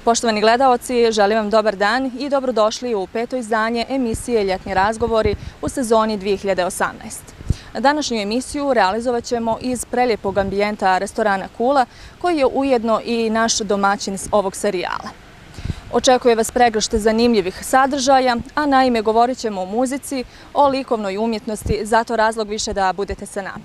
Poštovani gledaoci, želim vam dobar dan i dobrodošli u 5. izdanje emisije Ljetni razgovori u sezoni 2018. Današnju emisiju realizovat ćemo iz prelijepog ambijenta restorana Kula, koji je ujedno i naš domaćin ovog serijala. Očekuje vas pregršt zanimljivih sadržaja, a naime govorit ćemo o muzici, o likovnoj umjetnosti, zato razlog više da budete sa nama.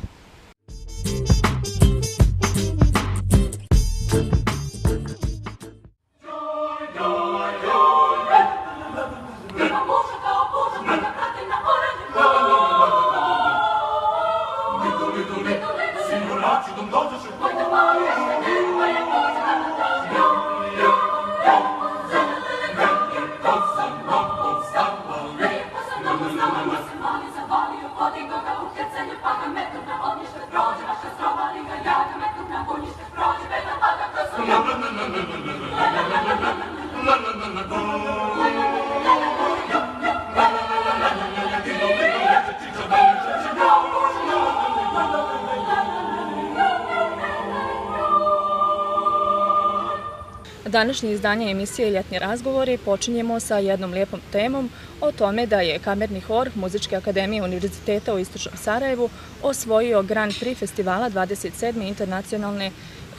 Današnje izdanje emisije Ljetni razgovori počinjemo sa jednom lijepom temom o tome da je Kamerni hor Muzičke akademije Univerziteta u Istočnom Sarajevu osvojio Grand Prix festivala 27. internacionalne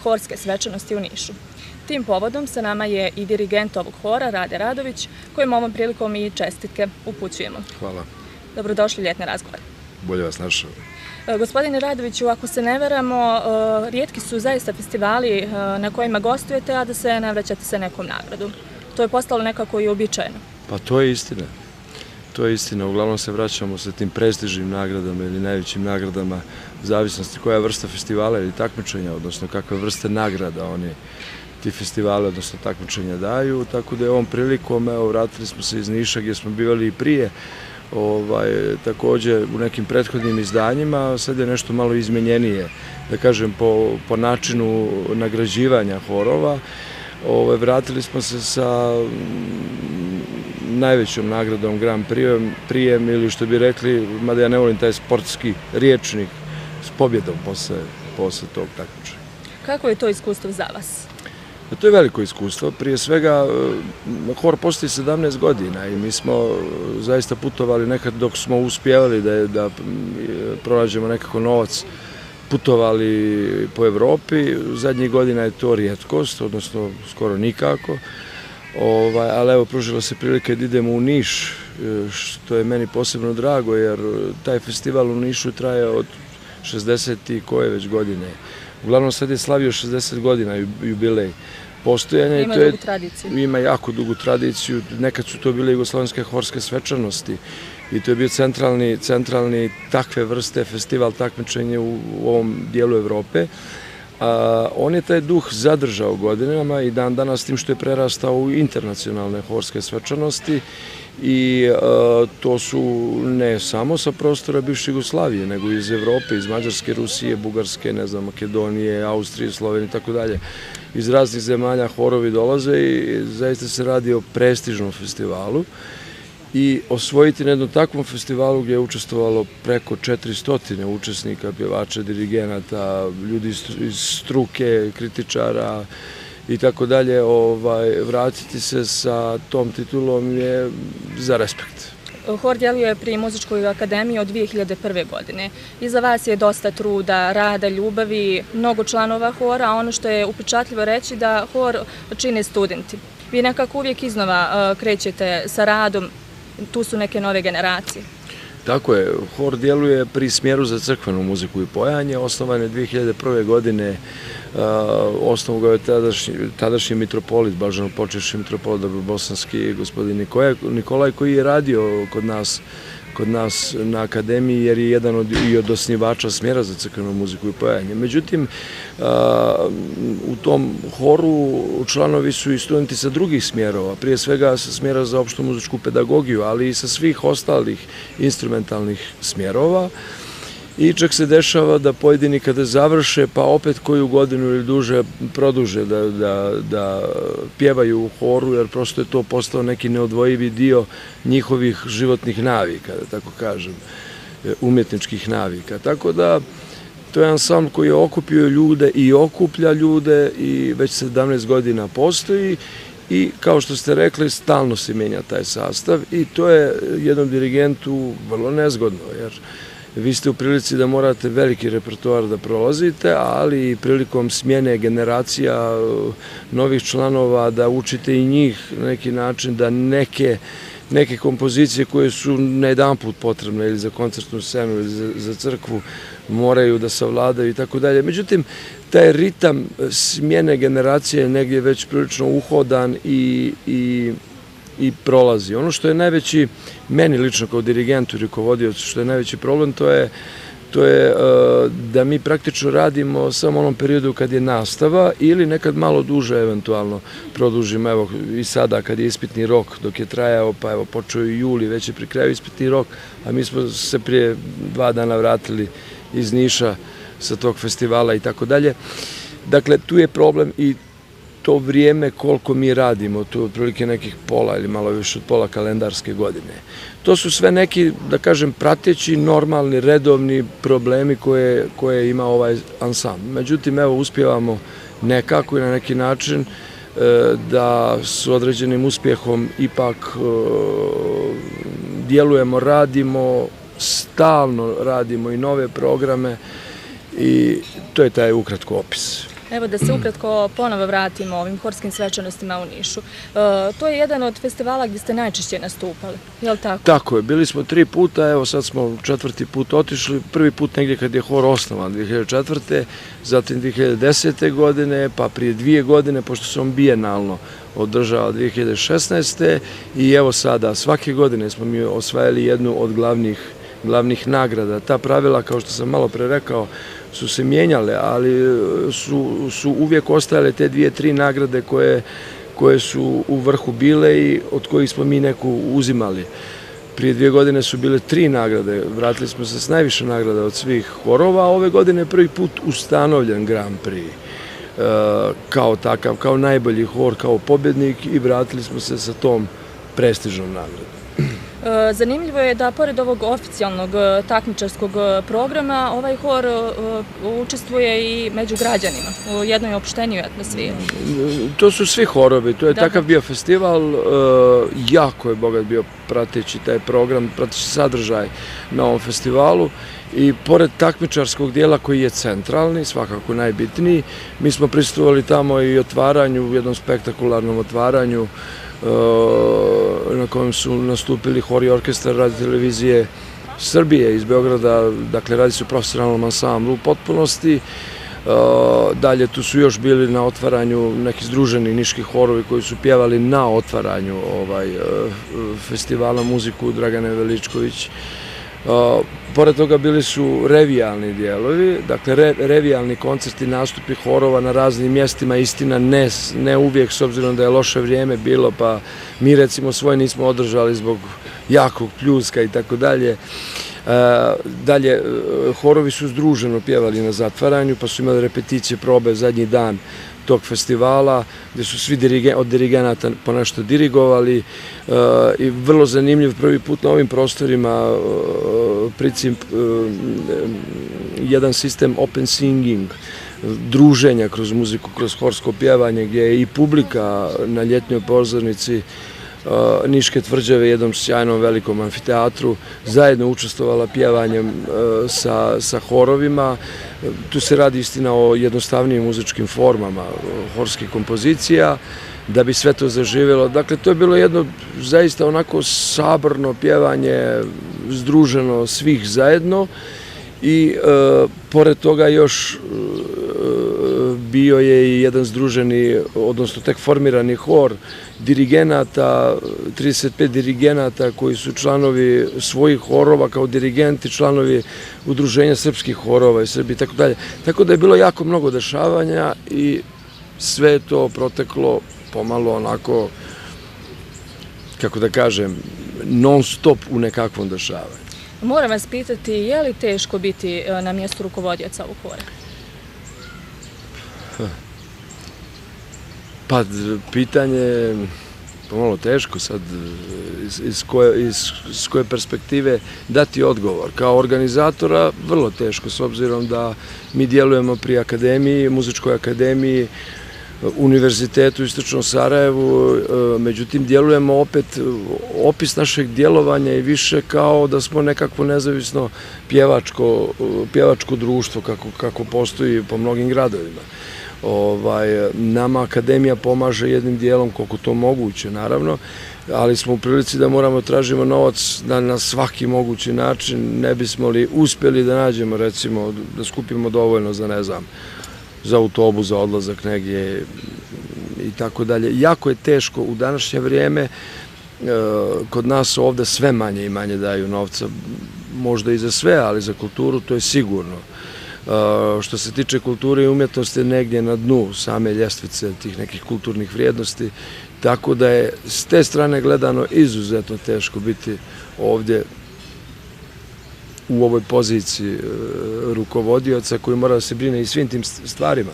horske svečanosti u Nišu. Tim povodom sa nama je i dirigent ovog hora, Rade Radović, kojim ovom prilikom i čestitke upućujemo. Hvala. Dobrodošli u Ljetne razgovore. Bolje vas našao. Gospodine Radoviću, ako se ne varamo, rijetki su zaista festivali na kojima gostujete, a da se ne vraćate sa nekom nagradom. To je postalo nekako i uobičajeno. Pa to je istina. To je istina. Uglavnom se vraćamo sa tim prestižnim nagradama ili najvećim nagradama u zavisnosti koja je vrsta festivala ili takmičenja, odnosno kakve vrste nagrada oni ti festivale, odnosno takmičenja daju. Tako da je ovom prilikom, vratili smo se iz Niša gdje smo bivali i prije, također u nekim prethodnim izdanjima, sad je nešto malo izmenjenije, da kažem, po načinu nagrađivanja horova. Vratili smo se sa najvećom nagradom Grand Prijem ili što bi rekli, mada ja ne volim taj sportski riječnik, s pobjedom posle tog takmičenja. Kako je to iskustvo za vas? To je veliko iskustvo. Prije svega, hor postoji 17 godina i mi smo zaista putovali nekad dok smo uspjevali da pronađemo nekako novac, putovali po Evropi. Zadnjih godina je to rijetkost, odnosno skoro nikako. Ali evo, pružila se prilika da idemo u Niš, što je meni posebno drago, jer taj festival u Nišu traje od 60 i koje već godine. Uglavnom sad je slavio 60 godina jubilej postojanja. Ima dugu tradiciju. Ima jako dugu tradiciju. Nekad su to bile jugoslavenske horske svečanosti i to je bio centralni takve vrste festival takmičenja u ovom dijelu Evrope. On je taj duh zadržao godinama i dan danas tim što je prerastao u internacionalne horske svečanosti i to su ne samo sa prostora bivše Jugoslavije, nego iz Evrope, iz Mađarske, Rusije, Bugarske, ne znam, Makedonije, Austrije, Slovenije i tako dalje. Iz raznih zemalja horovi dolaze i zaista se radi o prestižnom festivalu. I osvojiti na jednom takvom festivalu gdje je učestvovalo preko 400 učesnika, pjevača, dirigenata, ljudi iz struke, kritičara i tako dalje, vratiti se sa tom titulom je za respekt. Hor djeluje pri Muzičkoj akademiji od 2001. godine. Iza vas je dosta truda, rada, ljubavi, mnogo članova hora, a ono što je upečatljivo reći da hor čine studenti. Vi nekako uvijek iznova krećete sa radom, tu su neke nove generacije. Tako je, hor djeluje pri smjeru za crkvenu muziku i pojanje, osnovan je 2001. godine, osnovu ga je tadašnji mitropolit, blaženopočevši mitropolit bosanski gospodin Nikolaj, koji je radio kod nas na akademiji jer je jedan od osnivača smjera za crkvenu muziku i pojanje. Međutim, u tom horu članovi su i studenti sa drugih smjerova, prije svega sa smjera za opštu muzičku pedagogiju, ali i sa svih ostalih instrumentalnih smjerova. I čak se dešava da pojedini kada završe, pa opet koju godinu ili duže produže da pjevaju u horu, jer prosto je to postao neki neodvojivi dio njihovih životnih navika, da tako kažem, umjetničkih navika. Tako da to je ansambl koji je okupio ljude i okuplja ljude i već 17 godina postoji i kao što ste rekli, stalno se menja taj sastav i to je jednom dirigentu vrlo nezgodno, jer vi ste u prilici da morate veliki repertoar da prolazite, ali i prilikom smjene generacija novih članova da učite i njih na neki način, da neke kompozicije koje su na jedan put potrebne ili za koncertnu scenu ili za crkvu moraju da savladaju i tako dalje. Međutim, taj ritam smjene generacije je negdje već prilično uhodan i prolazi. Ono što je najveći, meni lično kao dirigentu i rukovodiocu, što je najveći problem, to je da mi praktično radimo samo u onom periodu kad je nastava ili nekad malo duže eventualno produžimo. Evo i sada kad je ispitni rok, dok je trajao, pa evo počeo i juli, već je pri kraju ispitni rok, a mi smo se prije 2 dana vratili iz Niša sa tog festivala i tako dalje. Dakle, tu je problem i to vrijeme koliko mi radimo, to je otprilike nekih pola ili malo više od pola kalendarske godine. To su sve neki, da kažem, prateći, normalni, redovni problemi koje ima ovaj ansambl. Međutim, evo, uspijevamo nekako i na neki način da s određenim uspjehom ipak djelujemo, radimo, stalno radimo i nove programe i to je taj ukratko opis. Evo da se ukratko ponovo vratimo ovim horskim svečanostima u Nišu. To je jedan od festivala gdje ste najčešće nastupali, je li tako? Tako je, bili smo 3 puta, evo sad smo 4. put otišli, prvi put negdje kad je hor osnovan 2004. Zatim 2010. godine, pa prije 2 godine, pošto se on bijenalno održava 2016. I evo sada, svake godine smo mi osvajali jednu od glavnih nagrada. Ta pravila, kao što sam malo pre rekao, su se mijenjale, ali su uvijek ostajale te 2-3 nagrade koje su u vrhu bile i od kojih smo mi neku uzimali. Prije 2 godine su bile 3 nagrade, vratili smo se s najviše nagrada od svih horova, a ove godine je prvi put ustanovljen Grand Prix kao takav, kao najbolji hor, kao pobjednik i vratili smo se sa tom prestižnom nagradom. Zanimljivo je da pored ovog oficijalnog takmičarskog programa ovaj hor učestvuje i među građanima u jednoj opštenijoj atmosferi. To su svi horovi, to je takav bio festival, jako je bogat bio prateći taj program, prateći sadržaj na ovom festivalu i pored takmičarskog dijela koji je centralni, svakako najbitniji, mi smo prisustvovali tamo i otvaranju, u jednom spektakularnom otvaranju na kojem su nastupili hor i orkestar Radio televizije Srbije iz Beograda, dakle radi se o profesionalnom ansamblu u potpunosti. Dalje tu su još bili na otvaranju neki združeni niški horovi koji su pjevali na otvaranju festivala muziku Dragane Veličković. Pored toga bili su revijalni dijelovi, dakle revijalni koncerti, nastupi horova na raznim mjestima, istina ne uvijek s obzirom da je loše vrijeme bilo, pa mi recimo svoje nismo održali zbog jakog pljuska i tako dalje. Dalje, horovi su združeno pjevali na zatvaranju, pa su imali repeticije, probe zadnji dan tog festivala, gdje su svi od dirigenata ponešto dirigovali i vrlo zanimljiv prvi put na ovim prostorima princip jedan sistem open singing, druženja kroz muziku, kroz horsko pjevanje, gdje je i publika na ljetnjoj pozornici Niške tvrđave, jednom sjajnom velikom amfiteatru, zajedno učestvovala pjevanjem sa horovima. Tu se radi istina o jednostavnijim muzičkim formama horskih kompozicija, da bi sve to zaživjelo. Dakle, to je bilo jedno zaista onako saborno pjevanje, združeno svih zajedno i pored toga još bio je i jedan združeni, odnosno tek formirani hor dirigenata, 35 dirigenata koji su članovi svojih horova kao dirigenti, članovi Udruženja srpskih horova i Srbije i tako dalje. Tako da je bilo jako mnogo dešavanja i sve je to proteklo pomalo onako, kako da kažem, non stop u nekakvom dešavanju. Moram vas pitati, je li teško biti na mjestu rukovodioca ovog hora? Pa, pitanje je pomalo teško sad iz koje perspektive dati odgovor. Kao organizatora vrlo teško, s obzirom da mi djelujemo pri akademiji, muzičkoj akademiji, univerzitetu u Istočnom Sarajevu, međutim djelujemo opet, opis našeg djelovanja i više kao da smo nekakvo nezavisno pjevačko društvo kako postoji po mnogim gradovima. Nama akademija pomaže jednim dijelom koliko to moguće, naravno, ali smo u prilici da moramo tražimo novac na svaki mogući način, ne bismo li uspjeli da nađemo, recimo, da skupimo dovoljno za, ne znam, za autobus, za odlazak negdje i tako dalje. Jako je teško u današnje vrijeme, kod nas ovdje sve manje i manje daju novca, možda i za sve, ali za kulturu to je sigurno. Što se tiče kulture i umjetnosti, negdje na dnu same ljestvice tih nekih kulturnih vrijednosti, tako da je s te strane gledano izuzetno teško biti ovdje u ovoj poziciji rukovodioca koji mora da se brine i svim tim stvarima.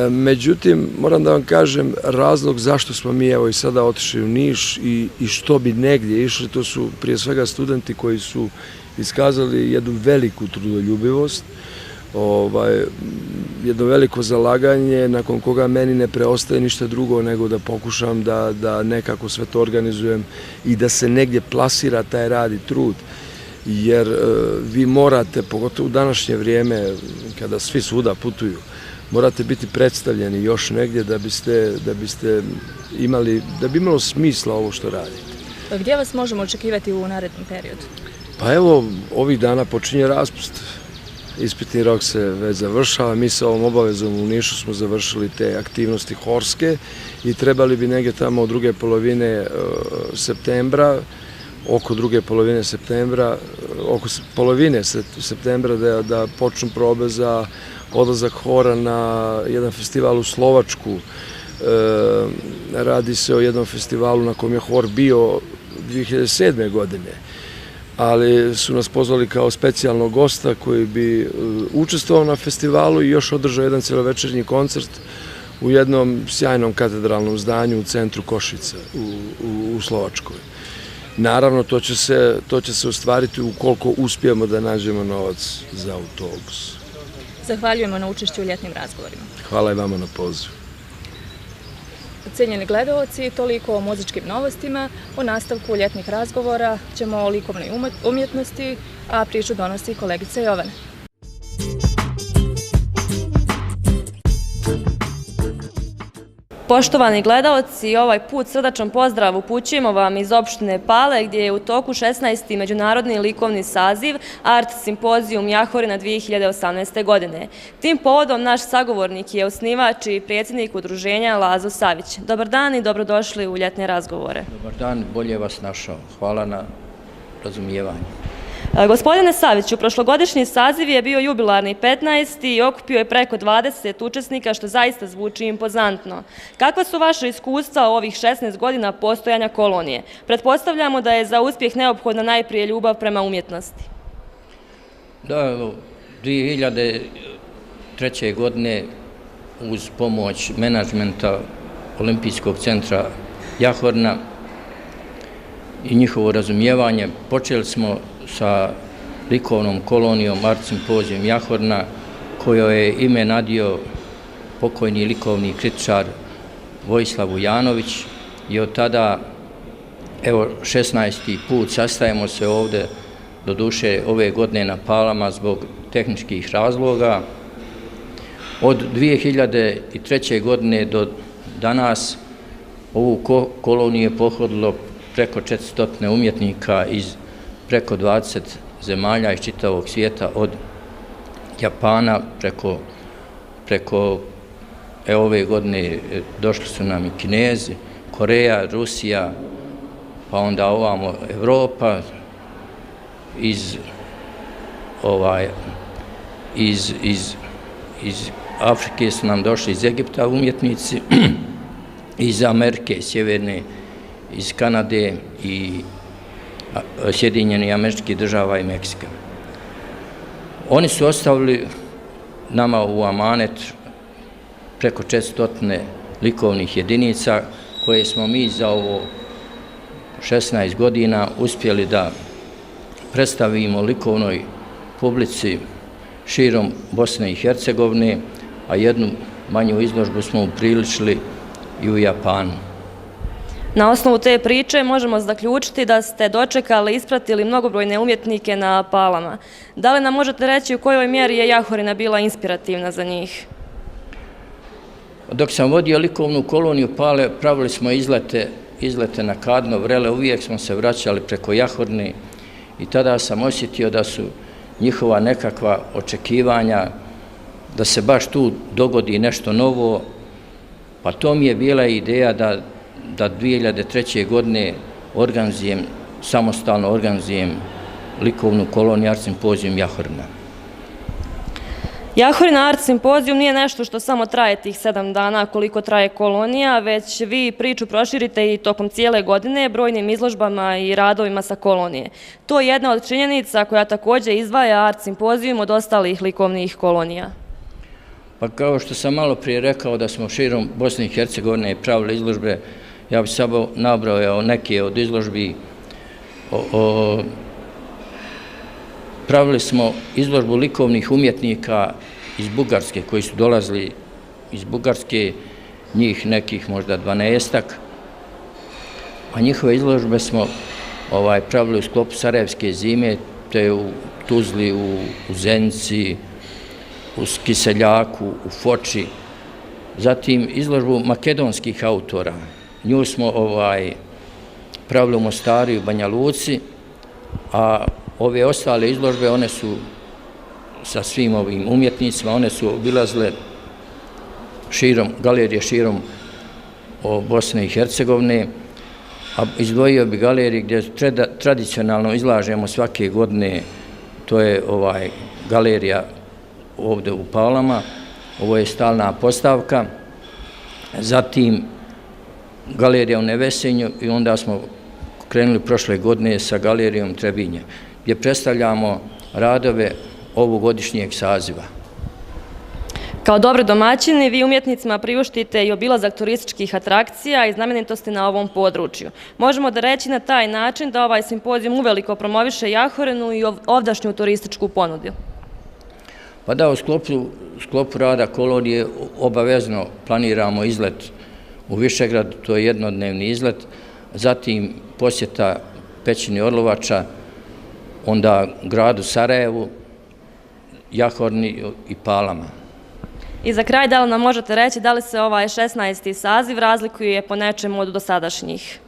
Međutim, moram da vam kažem, razlog zašto smo mi evo i sada otišli u Niš i što bi negdje išli, to su prije svega studenti koji su iskazali jednu veliku trudoljubivost, jedno veliko zalaganje nakon koga meni ne preostaje ništa drugo nego da pokušam da nekako sve to organizujem i da se negdje plasira taj rad i trud. Jer vi morate, pogotovo u današnje vrijeme kada svi svuda putuju, morate biti predstavljeni još negdje da biste imali, da bi imalo smisla ovo što radite. Gdje vas možemo očekivati u narednom periodu? Pa evo, ovih dana počinje raspust. Ispitni rok se već završava, mi sa ovom obavezom u Nišu smo završili te aktivnosti horske i trebali bi negdje tamo od druge polovine septembra, oko polovine septembra da počnu probe za odlazak hora na jedan festival u Slovačku. Radi se o jednom festivalu na kojem je hor bio 2007. godine, ali su nas pozvali kao specijalnog gosta koji bi učestvovao na festivalu i još održao jedan celovečernji koncert u jednom sjajnom katedralnom zdanju u centru Košica u Slovačkoj. Naravno, to će se ostvariti ukoliko uspijemo da nađemo novac za autobus. Zahvaljujemo na učešću u ljetnim razgovorima. Hvala i vama na pozivu. Cijenjeni gledaoci, toliko o muzičkim novostima. O nastavku ljetnih razgovora ćemo o likovnoj umjetnosti, a priču donosi kolegica Jovana. Poštovani gledaoci, ovaj put srdačan pozdrav upućujemo vam iz opštine Pale, gdje je u toku 16. međunarodni likovni saziv Art Simpozijum Jahorina 2018. godine. Tim povodom naš sagovornik je osnivač i predsjednik udruženja Lazo Savić. Dobar dan i dobrodošli u ljetne razgovore. Dobar dan, bolje vas našao. Hvala na razumijevanju. Gospodine Saviću, prošlogodišnji saziv je bio jubilarni 15. i okupio je preko 20 učesnika, što zaista zvuči impozantno. Kakva su vaše iskustva u ovih 16 godina postojanja kolonije? Pretpostavljamo da je za uspjeh neophodna najprije ljubav prema umjetnosti. Da, 2003. godine uz pomoć menadžmenta Olimpijskog centra Jahorina i njihovo razumijevanje počeli smo sa likovnom kolonijom Art Simpozijum Jahorina, kojoj je ime nadio pokojni likovni kritičar Vojislav Vujanović, i od tada, evo, 16. put sastajemo se ovdje, doduše ove godine na Palama zbog tehničkih razloga. Od 2003. godine do danas ovu koloniju je pohodilo preko 400 umjetnika iz preko 20 zemalja iz čitavog svijeta, od Japana preko ove godine došli su nam i Kinezi, Koreja, Rusija, pa onda ovamo Evropa, iz Afrike su nam došli, iz Egipta umjetnici, iz Amerike, Sjeverne, iz Kanade i Sjedinjenih Američkih Država i Meksika. Oni su ostavili nama u amanet preko 400 likovnih jedinica koje smo mi za ovo 16 godina uspjeli da predstavimo likovnoj publici širom Bosne i Hercegovine, a jednu manju izložbu smo upriličili i u Japanu. Na osnovu te priče možemo zaključiti da ste dočekali i ispratili mnogobrojne umjetnike na Palama. Da li nam možete reći u kojoj mjeri je Jahorina bila inspirativna za njih? Dok sam vodio likovnu koloniju Pale, pravili smo izlete na Kadno, Vrele, uvijek smo se vraćali preko Jahorne i tada sam osjetio da su njihova nekakva očekivanja, da se baš tu dogodi nešto novo, pa to mi je bila ideja da 2003. godine samostalno organizujem likovnu koloniju Art Simpozijum Jahorina. Jahorina Art Simpozijum nije nešto što samo traje tih 7 dana koliko traje kolonija, već vi priču proširite i tokom cijele godine brojnim izložbama i radovima sa kolonije. To je jedna od činjenica koja također izdvaja Art Simpozijum od ostalih likovnih kolonija. Pa kao što sam malo prije rekao da smo širom Bosne i Hercegovine pravili izložbe, ja bih samo nabrojao neke od izložbi. Pravili smo izložbu likovnih umjetnika iz Bugarske, koji su dolazili iz Bugarske, njih nekih možda 12-ak, a njihove izložbe smo pravili u sklopu Sarajevske zime, te u Tuzli, u Zenici, u Kiseljaku, u Foči. Zatim izložbu makedonskih autora. Nju smo pravili u Mostaru i Banja Luci, a ove ostale izložbe, one su sa svim ovim umjetnicima, one su obilazile galerije širom Bosne i Hercegovine, a izdvojio bi galerije gdje tradicionalno izlažemo svake godine, to je galerija ovdje u Palama, ovo je stalna postavka, zatim galerija u Nevesinju i onda smo krenuli prošle godine sa galerijom Trebinje, gdje predstavljamo radove ovogodišnjeg saziva. Kao dobri domaćini, vi umjetnicima priuštite i obilazak turističkih atrakcija i znamenitosti na ovom području. Možemo da reći na taj način da ovaj simpozijum uveliko promoviše Jahorinu i ovdašnju turističku ponudu. Pa da, u sklopu rada kolonije obavezno planiramo izlet u Višegrad, to je jednodnevni izlet, zatim posjeta Pećini Orlovača, onda gradu Sarajevu, Jahorini i Palama. I za kraj, da li nam možete reći da li se ovaj 16. saziv razlikuje po nečemu od dosadašnjih?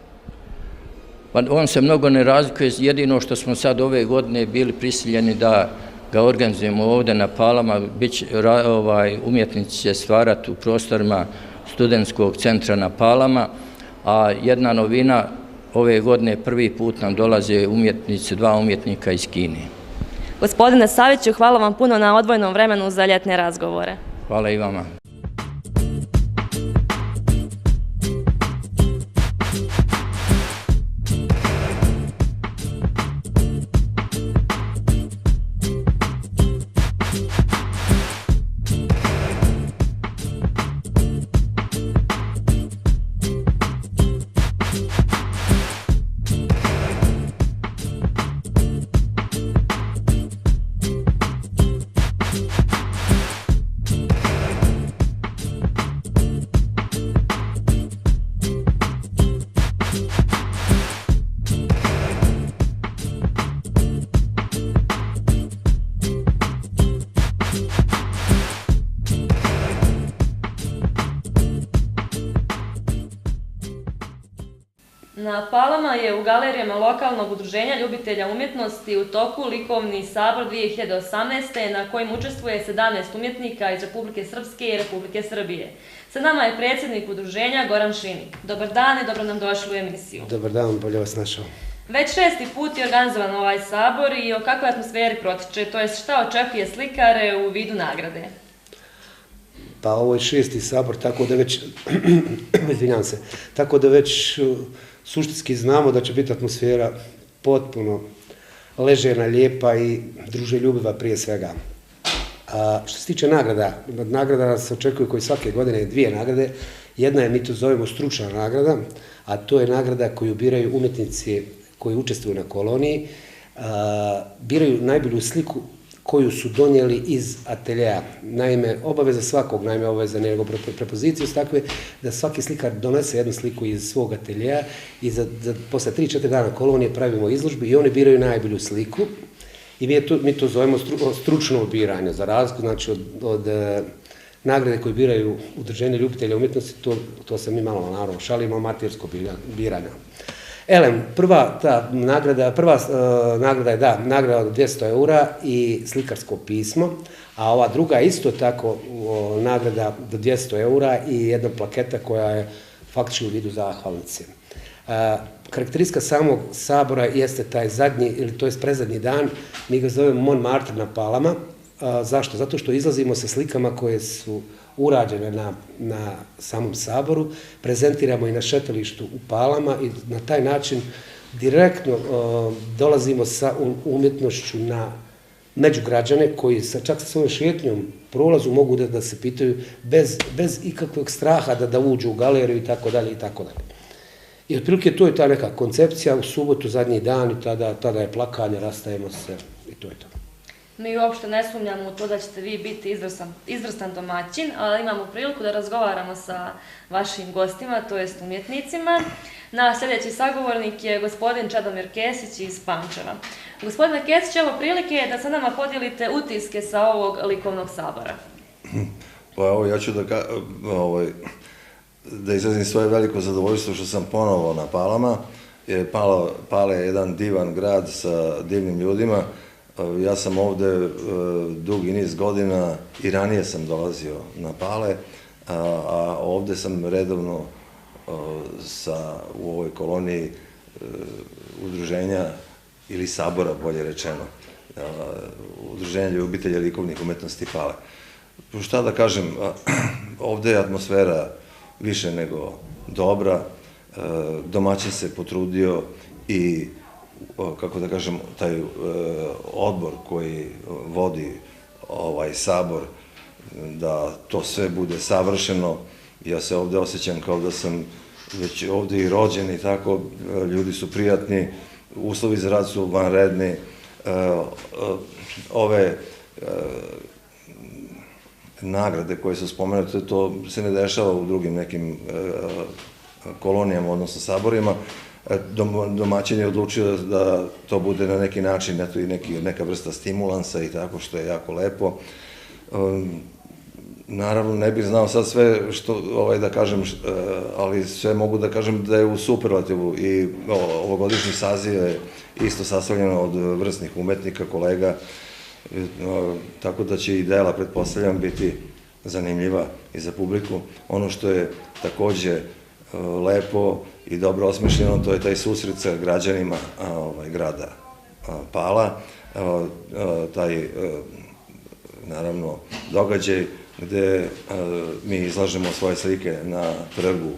Pa on se mnogo ne razlikuje, jedino što smo sad ove godine bili prisiljeni da ga organizujemo ovdje na Palama, umjetnici će stvarati u prostorima studentskog centra na Palama, a jedna novina, ove godine prvi put nam dolaze umjetnici, 2 umjetnika iz Kine. Gospodine Saviću, hvala vam puno na odvojenom vremenu za ljetne razgovore. Hvala i vama. Na Palama je u galerijama lokalnog udruženja ljubitelja umjetnosti u toku likovni sabor 2018. na kojim učestvuje 17 umjetnika iz Republike Srpske i Republike Srbije. Sa nama je predsjednik udruženja Goran Šini. Dobar dan i dobro nam došli u emisiju. Dobar dan, bolje vas našao. Već 6. put je organizovan ovaj sabor i o kakvoj atmosferi protiče, to jest šta očekuje slikare u vidu nagrade? Pa ovo je 6. sabor, tako da već, izvinjam se, tako da već suštinski znamo da će biti atmosfera potpuno ležerna, lijepa i druželjubiva prije svega. Što se tiče nagrada nas očekuju koji svake godine 2 nagrade. Jedna je, mi to zovemo stručna nagrada, a to je nagrada koju biraju umjetnici koji učestvuju na koloniji. Biraju najbolju sliku koju su donijeli iz ateljeja. Naime, obaveza svakog, naime obaveza nego prepozicije su takve da svaki slikar donese jednu sliku iz svog ateljeja i posle 3-4 dana kolonije pravimo izložbu i oni biraju najbolju sliku i mi to zovemo stručno odbiranje, za razliku znači od nagrade koje biraju udruženje ljubitelja umjetnosti, to se mi malo naravno šalimo, amatersko biranje. Elem, prva nagrada je nagrada od 200 € i slikarsko pismo, a ova druga isto tako nagrada do 200 € i jedna plaketa koja je faktički u vidu zahvalnice. Karakteristika samog sabora jeste taj zadnji, ili to je predzadnji dan, mi ga zovemo Montmartre na Palama. Zašto? Zato što izlazimo sa slikama koje su urađene na samom saboru, prezentiramo i na šetalištu u Palama i na taj način direktno dolazimo sa umjetnošću među građane koji čak sa svojom šetnjom prolazu mogu da se pitaju bez ikakvog straha da uđu u galeriju i tako dalje i tako dalje. I otprilike to je ta neka koncepcija, u subotu zadnji dan i tada je plakanje, rastajemo se i to je to. Mi uopšte ne sumnjamo u to da ćete vi biti izvrstan domaćin, ali imamo priliku da razgovaramo sa vašim gostima, to jest umjetnicima. Naš sljedeći sagovornik je gospodin Čedomir Kesić iz Pančeva. Gospodine Kesić, evo prilike je da sa nama podijelite utiske sa ovog likovnog sabora. Pa evo, ja ću da izrazim svoje veliko zadovoljstvo što sam ponovo na Palama. Pale je jedan divan grad sa divnim ljudima. Ja sam ovde dugi niz godina i ranije sam dolazio na Pale, a ovde sam redovno u ovoj koloniji udruženja ili sabora, bolje rečeno, udruženja ljubitelja likovnih umetnosti Pale. Šta da kažem, ovde je atmosfera više nego dobra, domaćin se potrudio i kako da kažem, taj odbor koji vodi ovaj sabor, da to sve bude savršeno. Ja se ovde osjećam kao da sam već ovde i rođen i tako, ljudi su prijatni, uslovi za rad su vanredni, ove nagrade koje su spomenute, to se ne dešava u drugim nekim kolonijama, odnosno saborima. Domaćin je odlučio da to bude na neki način, eto i neka vrsta stimulansa i tako, što je jako lepo. Naravno, ne bih znao sad sve što da kažem, ali sve mogu da kažem da je u superlativu i ovogodišnji saziv je isto sastavljeno od vrsnih umetnika, kolega, tako da će i dela, pretpostavljam, biti zanimljiva i za publiku. Ono što je takođe lepo i dobro osmišljeno, to je taj susret sa građanima grada Pala, taj, naravno, događaj gde mi izlažemo svoje slike na trgu,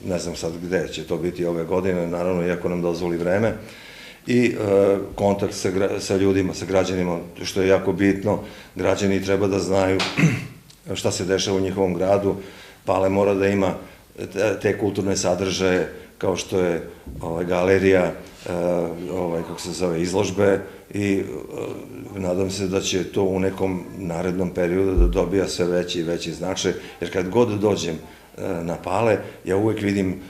ne znam sad gde će to biti ove godine, naravno, iako nam dozvoli vreme, i kontakt sa ljudima, sa građanima, što je jako bitno. Građani treba da znaju šta se dešava u njihovom gradu. Pale mora da ima te kulturne sadržaje, kao što je galerija, kako se zove, izložbe, i nadam se da će to u nekom narednom periodu da dobija sve veći i veći značaj, jer kad god dođem na Pale, ja uvek vidim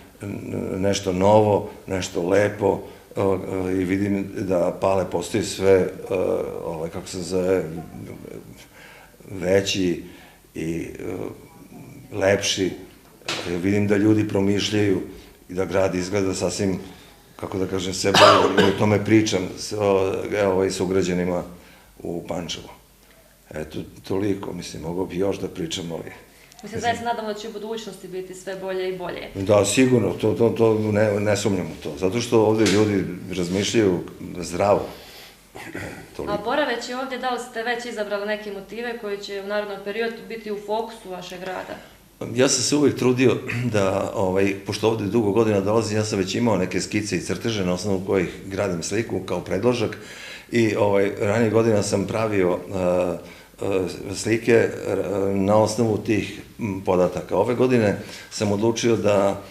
nešto novo, nešto lepo, i vidim da Pale postoji sve, kako se zove, veći i lepši. Vidim da ljudi promišljaju i da grad izgleda sasvim, kako da kažem, sve bolje, i o tome pričam s ugrađenima u Pančevu. Eto, toliko, mislim, mogo bi još da pričam, ali... Mislim, zaista nadam da će u budućnosti biti sve bolje i bolje. Da, sigurno, to ne sumnjam u to, zato što ovde ljudi razmišljaju zdravo. A boraveći ovdje, da li ste već izabrali neke motive koji će u narednom periodu biti u fokusu vašeg rada? Ja sam se uvijek trudio da, pošto ovde dugo godina dolazim, ja sam već imao neke skice i crteže na osnovu kojih gradim sliku kao predložak, i ranije godina sam pravio slike na osnovu tih podataka. Ove godine sam odlučio da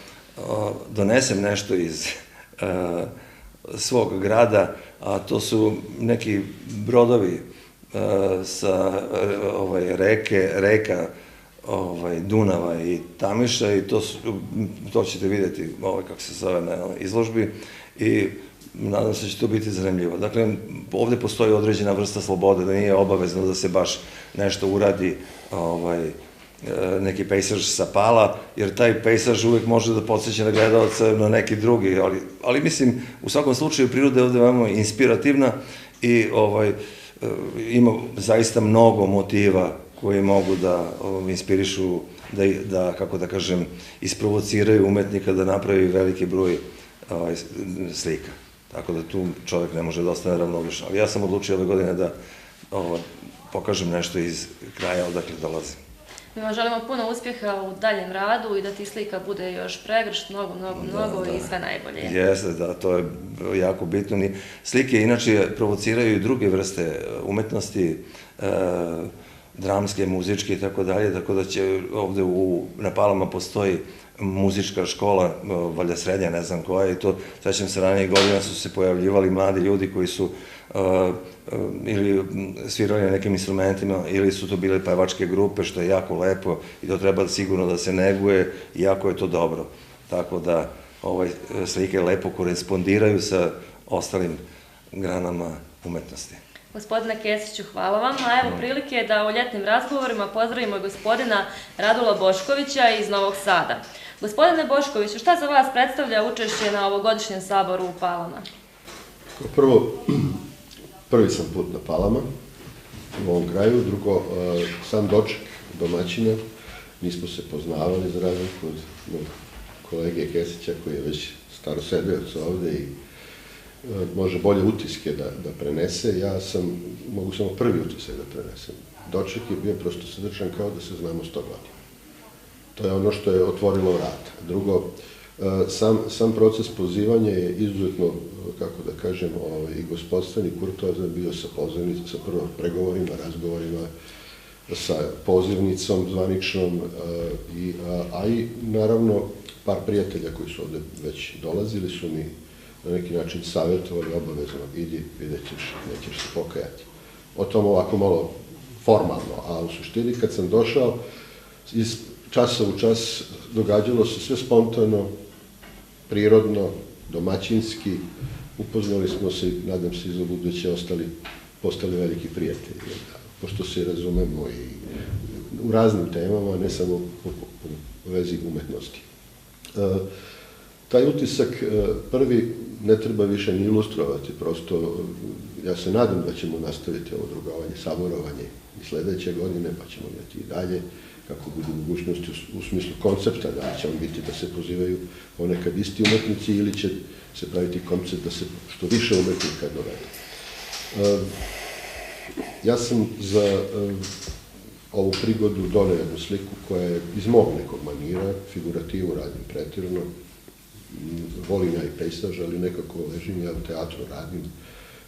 donesem nešto iz svog grada, a to su neki brodovi sa reka Dunava i Tamiša i to ćete vidjeti kako se zove na izložbi i nadam se da će to biti zanimljivo. Dakle, ovde postoji određena vrsta slobode, da nije obavezno da se baš nešto uradi neki pejsaž sa Pala, jer taj pejsaž uvek može da podsjeća na gledalca na neki drugi, ali mislim, u svakom slučaju priroda je ovde veoma inspirativna i ima zaista mnogo motiva koji mogu da inspirišu, da, kako da kažem, isprovociraju umetnika da napravi veliki broj slika. Tako da tu čovek ne može da ostane ravnodušan. Ali ja sam odlučio ove godine da pokažem nešto iz kraja odakle dolazim. Mi vam želimo puno uspjeha u daljem radu i da ti slika bude još pregršt, mnogo i sve najbolje. Jeste, da, to je jako bitno. Slike inače provociraju i druge vrste umetnosti, dramske, muzičke i tako dalje, tako da će ovde na Palama postoji muzička škola, valjda srednja, ne znam koja, i to, sećam se, ranije godina su se pojavljivali mladi ljudi koji su ili svirali na nekim instrumentima, ili su to bile pevačke grupe, što je jako lepo i to treba sigurno da se neguje, i jako je to dobro. Tako da slike lepo korespondiraju sa ostalim granama umetnosti. Gospodine Kesiću, hvala vam. A evo prilike da u ljetnim razgovorima pozdravimo gospodina Radula Boškovića iz Novog Sada. Gospodine Boškoviću, šta za vas predstavlja učešće na ovogodišnjem saboru u Palama? Prvo, prvi sam put na Palama u ovom kraju, drugo, sam doček domaćina, nismo se poznavali za razliku od kolege Kesića koji je već starosedioc ovde i može bolje utiske da prenese. Ja mogu samo prvi utisak da prenesem. Doček je bio prosto srdečan kao da se znamo 100 godina. To je ono što je otvorilo vrata. Drugo, sam proces pozivanja je izuzetno, kako da kažem, i gospodstven i kurtoazan bio sa pozivnicom, sa prvo pregovorima, razgovorima, sa pozivnicom zvaničnom, a i naravno par prijatelja koji su ovde već dolazili su mi na neki način savjetovali obavezno, idi, vidjet ćeš, nećeš se pokajati. O tom ovako malo formalno, a u suštini kad sam došao, iz časa u čas događalo se sve spontano, prirodno, domaćinski, upoznali smo se, nadam se i za buduće postali veliki prijatelji, pošto se razumemo i u raznim temama, ne samo u vezi umetnosti. Taj utisak prvi ne treba više ni ilustrovati, prosto ja se nadam da ćemo nastaviti ovo drugovanje, saborovanje i sledeće godine, pa ćemo imati i dalje, kako budu mogućnosti u smislu koncepta, da će on biti da se pozivaju ponekad isti umetnici ili će se praviti koncept da se što više umetnika dovede. Ja sam za ovu prigodu doneo jednu sliku koja je iz mog nekog manira, figurativu radim pretirano, volim ja i pejsaž, ali nekako ležim, ja u teatru radim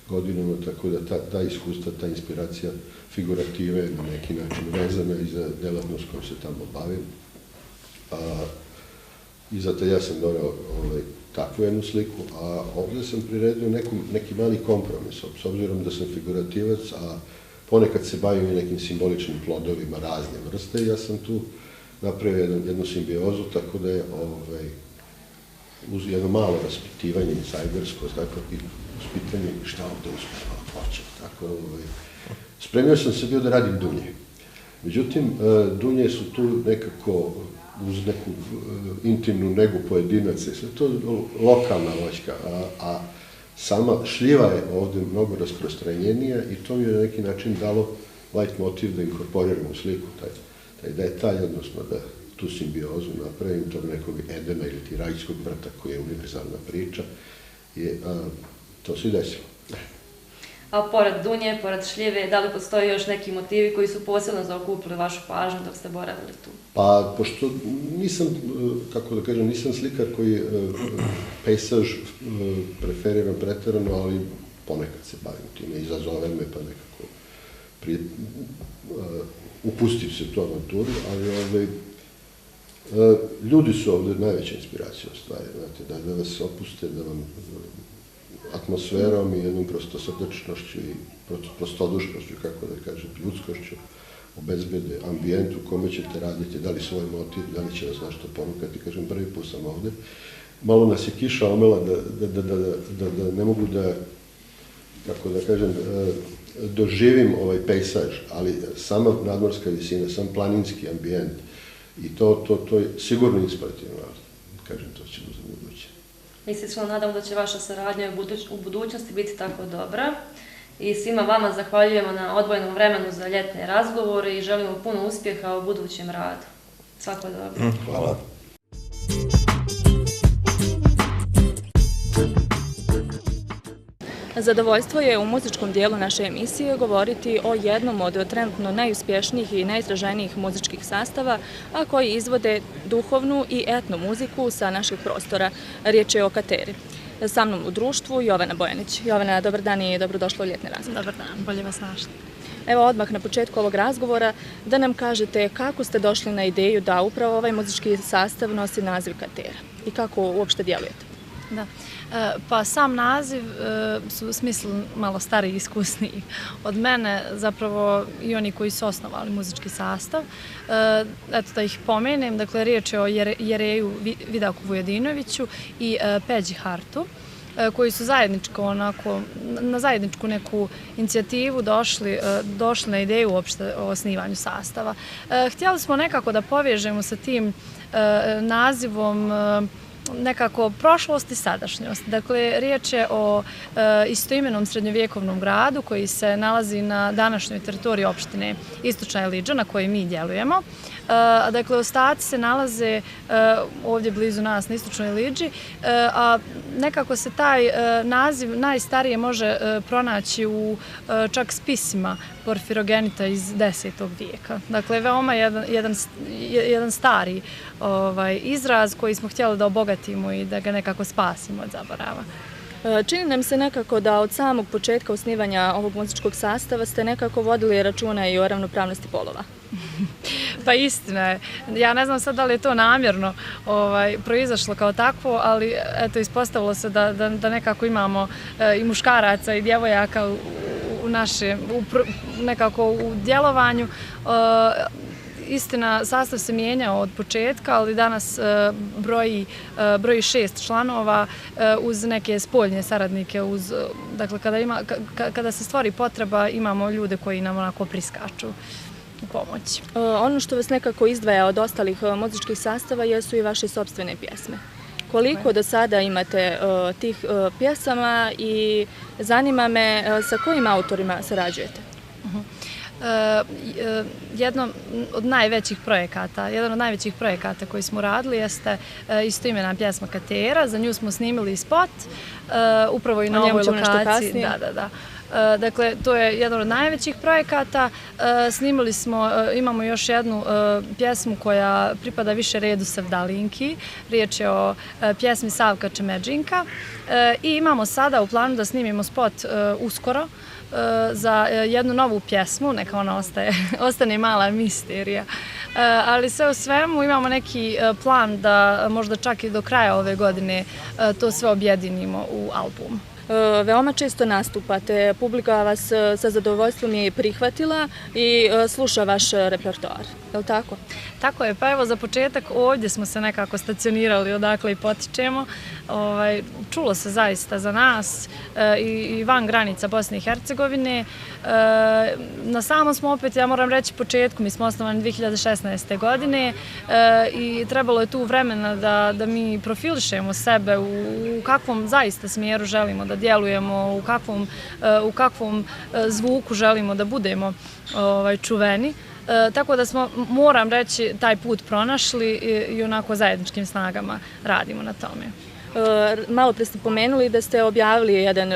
godinama, tako da ta iskustva, ta inspiracija figurative je na neki način vezana i za delatnost kojom se tamo bavim. I zato ja sam doneo takvu jednu sliku, a ovdje sam priredio neki mali kompromis, s obzirom da sam figurativac, a ponekad se bavim i nekim simboličnim plodovima razne vrste, ja sam tu napravio jednu simbiozu, tako da je uz jedno malo raspitivanje insajdersko, tako i uspitanje šta ovde uspeva hoće. Tako, spremio sam se bio da radim dunje. Međutim, dunje su tu nekako uz neku intimnu negu pojedinaca i sve to lokalna voćka, a sama šljiva je ovde mnogo rasprostranjenija i to mi je na neki način dalo light motiv da inkorporiram u sliku taj detalj, odnosno da tu simbiozu napravim tog nekog Edena ili ti rajskog vrta koji je univerzalna priča. To se i desilo. A pored dunje, pored šljive, da li postoji još neki motivi koji su posebno zaokupili vašu pažnju dok ste boravili tu? Pa, pošto nisam, kako da kažem, nisam slikar koji pejsaž preferiram preterano, ali ponekad se bavim time, izazove me pa nekako upustim se u tu avanturu, ali ljudi su ovde najveća inspiracija u stvari, znate, da vas opuste, da vam atmosferom i jednom prostosrdačnošću i prostodušnošću, kako da kažem, ljudskošću, obezbede ambijent u kome ćete raditi, da li svoj motiv, da li će vas nešto ponukati. Kažem, prvi put sam ovde. Malo nas je kiša omela da ne mogu da, kako da kažem, doživim ovaj pejsaž, ali sama nadmorska visina, sam planinski ambijent i to je sigurno inspirativno, kažem, to ćemo za buduće. Mi se iskreno nadamo da će vaša saradnja u budućnosti biti tako dobra i svima vama zahvaljujemo na odvojenom vremenu za ljetne razgovore i želimo puno uspjeha u budućem radu. Svako dobro. Hvala. Zadovoljstvo je u muzičkom dijelu naše emisije govoriti o jednom od trenutno najuspješnijih i najizraženijih muzičkih sastava, a koji izvode duhovnu i etno muziku sa naših prostora. Riječ je o Kateri. Sa mnom u društvu Jovana Bojanić. Jovana, dobar dan i dobrodošla u ljetni razgovor. Dobar dan, bolje vas našli. Evo odmah na početku ovog razgovora da nam kažete kako ste došli na ideju da upravo ovaj muzički sastav nosi naziv Katera i kako uopšte djelujete. Da. Pa sam naziv su smisli malo stariji i iskusniji od mene, zapravo i oni koji su osnovali muzički sastav. Eto da ih pomenem, dakle riječ je o Jereju Vidaku Vujedinoviću i Peđi Hartu, koji su na zajedničku neku inicijativu došli na ideju uopšte o osnivanju sastava. Htjeli smo nekako da povežemo sa tim nazivom nekako prošlost i sadašnjost. Dakle, riječ je o istoimenom srednjovjekovnom gradu koji se nalazi na današnjoj teritoriji opštine Istočna Iliđa na kojoj mi djelujemo. Dakle, ostaci se nalaze ovdje blizu nas na Istočnoj Iliđi, a nekako se taj naziv najstarije može pronaći u čak spisima Porfirogenita iz 10. vijeka. Dakle, veoma jedan stari izraz koji smo htjeli da obogatimo i da ga nekako spasimo od zaborava. Čini nam se nekako da od samog početka osnivanja ovog muzičkog sastava ste nekako vodili računa i o ravnopravnosti polova. Pa istina je. Ja ne znam sad da li je to namjerno proizašlo kao takvo, ali eto ispostavilo se da nekako imamo i muškaraca i djevojaka nekako u djelovanju. Istina, sastav se mijenjao od početka, ali danas broji 6 članova uz neke spoljne saradnike. Dakle, kada se stvori potreba, imamo ljude koji nam onako priskaču u pomoć. Ono što vas nekako izdvaja od ostalih muzičkih sastava jesu i vaše sopstvene pjesme. Koliko do sada imate tih pjesama i zanima me sa kojim autorima sarađujete? Jedan od najvećih projekata koji smo radili jeste istoimena pjesma Katera. Za nju smo snimili spot, upravo i na ovoj lokaciji. Da. Dakle, to je jedan od najvećih projekata. Snimili smo, imamo još jednu pjesmu koja pripada više redu Sevdalinki. Riječ je o pjesmi Savka Čemeđinka. I imamo sada u planu da snimimo spot uskoro za jednu novu pjesmu, neka ona ostane mala misterija. Ali sve u svemu imamo neki plan da možda čak i do kraja ove godine to sve objedinimo u album. Veoma često nastupate, publika vas sa zadovoljstvom je prihvatila i sluša vaš repertoar, je li tako? Tako je, pa evo za početak ovdje smo se nekako stacionirali odakle i potičemo. Čulo se zaista za nas i van granica Bosne i Hercegovine. Na samom smo opet, ja moram reći početku, mi smo osnovani 2016. godine i trebalo je tu vremena da mi profilišemo sebe u kakvom zaista smjeru želimo da djelujemo, u kakvom zvuku želimo da budemo čuveni. Tako da smo, moram reći, taj put pronašli i onako zajedničkim snagama radimo na tome. Malo pre ste pomenuli da ste objavili jedan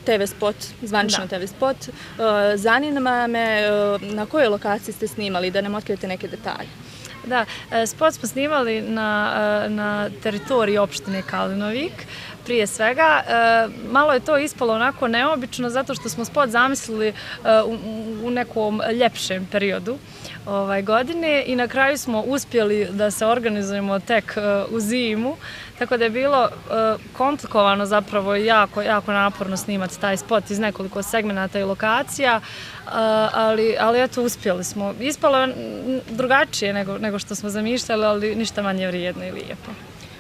TV spot, zvanično TV spot. Zanima me na kojoj lokaciji ste snimali, da nam otkrijete neke detalje. Da, spot smo snimali na teritoriji opštine Kalinovik. prije svega. Malo je to ispalo onako neobično zato što smo spot zamislili u nekom ljepšem periodu godine i na kraju smo uspjeli da se organizujemo tek u zimu, tako da je bilo komplikovano zapravo i jako naporno snimati taj spot iz nekoliko segmenata i lokacija, ali eto uspjeli smo. Ispalo je drugačije nego što smo zamišljali, ali ništa manje vrijedno i lijepo.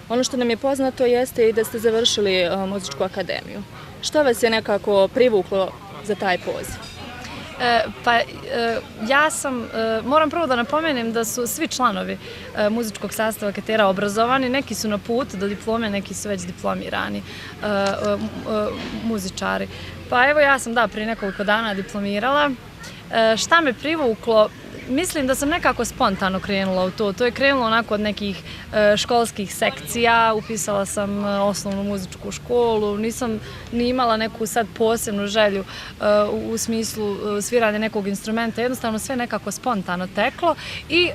Ono što nam je poznato jeste i da ste završili muzičku akademiju. Što vas je nekako privuklo za taj poziv? Moram prvo da napomenem da su svi članovi muzičkog sastava Katera obrazovani, neki su na putu do diplome, neki su već diplomirani muzičari. Pa evo ja sam prije nekoliko dana diplomirala. Šta me privuklo? Mislim da sam nekako spontano krenula u to. To je krenulo onako od nekih školskih sekcija, upisala sam osnovnu muzičku školu, nisam ni imala neku sad posebnu želju u smislu sviranja nekog instrumenta, jednostavno sve nekako spontano teklo i